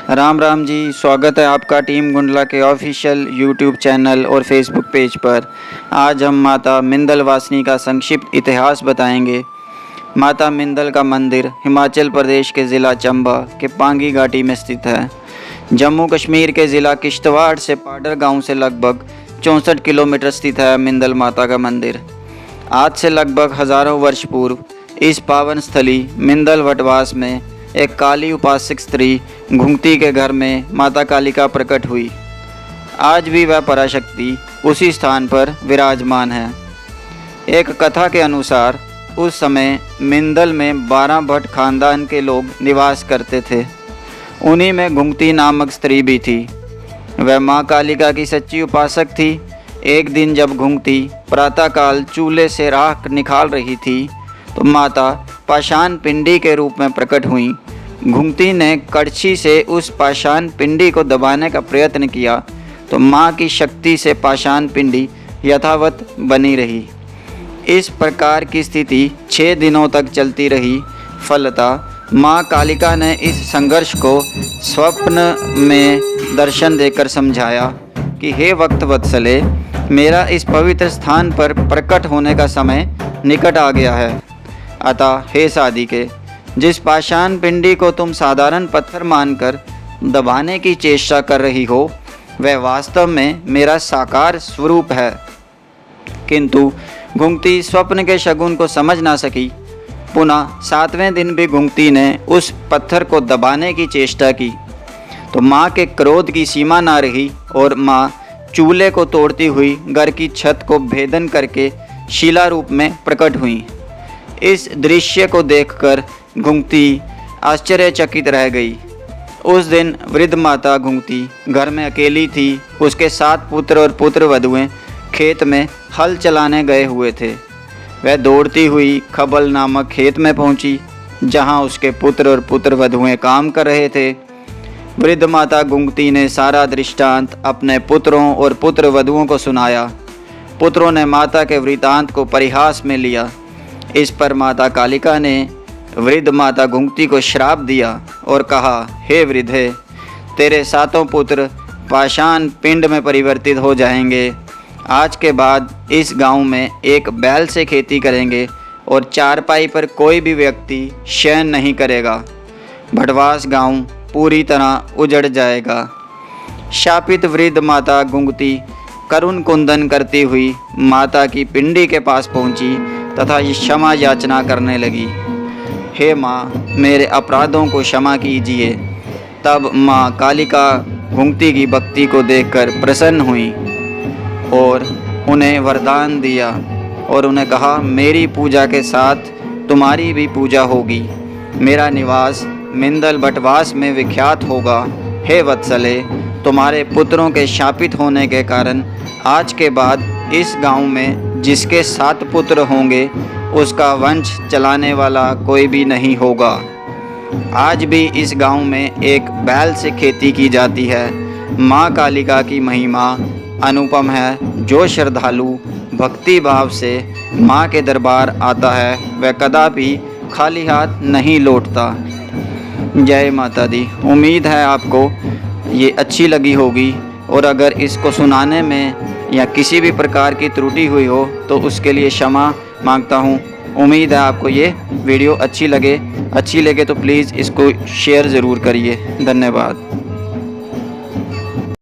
राम राम जी, स्वागत है आपका टीम गुंडला के ऑफिशियल यूट्यूब चैनल और फेसबुक पेज पर। आज हम माता मिंदल वासिनी का संक्षिप्त इतिहास बताएंगे। माता मिंदल का मंदिर हिमाचल प्रदेश के ज़िला चंबा के पांगी घाटी में स्थित है। जम्मू कश्मीर के ज़िला किश्तवाड़ से पाडर गांव से लगभग 64 किलोमीटर स्थित है मिंदल माता का मंदिर। आज से लगभग हज़ारों वर्ष पूर्व इस पावन स्थली मिंदल वटवास में एक काली उपासक स्त्री घुंगती के घर में माता कालिका प्रकट हुई। आज भी वह पराशक्ति उसी स्थान पर विराजमान है। एक कथा के अनुसार उस समय मिंदल में 12 भट्ट खानदान के लोग निवास करते थे। उन्हीं में घुंगती नामक स्त्री भी थी। वह माँ कालिका की सच्ची उपासक थी। एक दिन जब घुंगती प्रातःकाल चूल्हे से राख निकाल रही थी तो माता पाषाण पिंडी के रूप में प्रकट हुई। घुंगती ने कड़छी से उस पाषाण पिंडी को दबाने का प्रयत्न किया तो माँ की शक्ति से पाषाण पिंडी यथावत बनी रही। इस प्रकार की स्थिति 6 दिनों तक चलती रही। फलतः माँ कालिका ने इस संघर्ष को स्वप्न में दर्शन देकर समझाया कि हे वक्त वत्सले, मेरा इस पवित्र स्थान पर प्रकट होने का समय निकट आ गया है। अतः हे साधिके, जिस पाषाण पिंडी को तुम साधारण पत्थर मानकर दबाने की चेष्टा कर रही हो, वह वास्तव में मेरा साकार स्वरूप है। किंतु घुंगती स्वप्न के शगुन को समझ ना सकी। पुनः 7वें दिन भी घुंगती ने उस पत्थर को दबाने की चेष्टा की तो माँ के क्रोध की सीमा ना रही और माँ चूल्हे को तोड़ती हुई घर की छत को भेदन करके शिला रूप में प्रकट हुई। इस दृश्य को देखकर घुंगती आश्चर्यचकित रह गई। उस दिन वृद्ध माता घुंगती घर में अकेली थी। उसके 7 पुत्र और पुत्र वधुएं खेत में हल चलाने गए हुए थे। वह दौड़ती हुई खबल नामक खेत में पहुंची, जहां उसके पुत्र और पुत्र वधुएं काम कर रहे थे। वृद्ध माता घुंगती ने सारा दृष्टांत अपने पुत्रों और पुत्र वधुओं को सुनाया। पुत्रों ने माता के वृतांत को परिहास में लिया। इस पर माता कालिका ने वृद्ध माता घुंगती को श्राप दिया और कहा, हे वृद्धे, तेरे 7 पुत्र पाषाण पिंड में परिवर्तित हो जाएंगे। आज के बाद इस गांव में एक बैल से खेती करेंगे और चारपाई पर कोई भी व्यक्ति शयन नहीं करेगा। भटवास गांव पूरी तरह उजड़ जाएगा। शापित वृद्ध माता घुंगती करुण कुंदन करती हुई माता की पिंडी के पास पहुंची तथा क्षमा याचना करने लगी। हे माँ, मेरे अपराधों को क्षमा कीजिए। तब माँ कालिका घुंगती की भक्ति को देखकर प्रसन्न हुई और उन्हें वरदान दिया और उन्हें कहा, मेरी पूजा के साथ तुम्हारी भी पूजा होगी। मेरा निवास मिंदल बटवास में विख्यात होगा। हे वत्सले, तुम्हारे पुत्रों के शापित होने के कारण आज के बाद इस गांव में जिसके 7 पुत्र होंगे उसका वंश चलाने वाला कोई भी नहीं होगा। आज भी इस गांव में एक बैल से खेती की जाती है। माँ कालिका की महिमा अनुपम है। जो श्रद्धालु भक्ति भाव से माँ के दरबार आता है वह कदापि खाली हाथ नहीं लौटता। जय माता दी। उम्मीद है आपको ये अच्छी लगी होगी और अगर इसको सुनाने में या किसी भी प्रकार की त्रुटि हुई हो तो उसके लिए क्षमा मांगता हूँ। उम्मीद है आपको ये वीडियो अच्छी लगे तो प्लीज़ इसको शेयर ज़रूर करिए। धन्यवाद।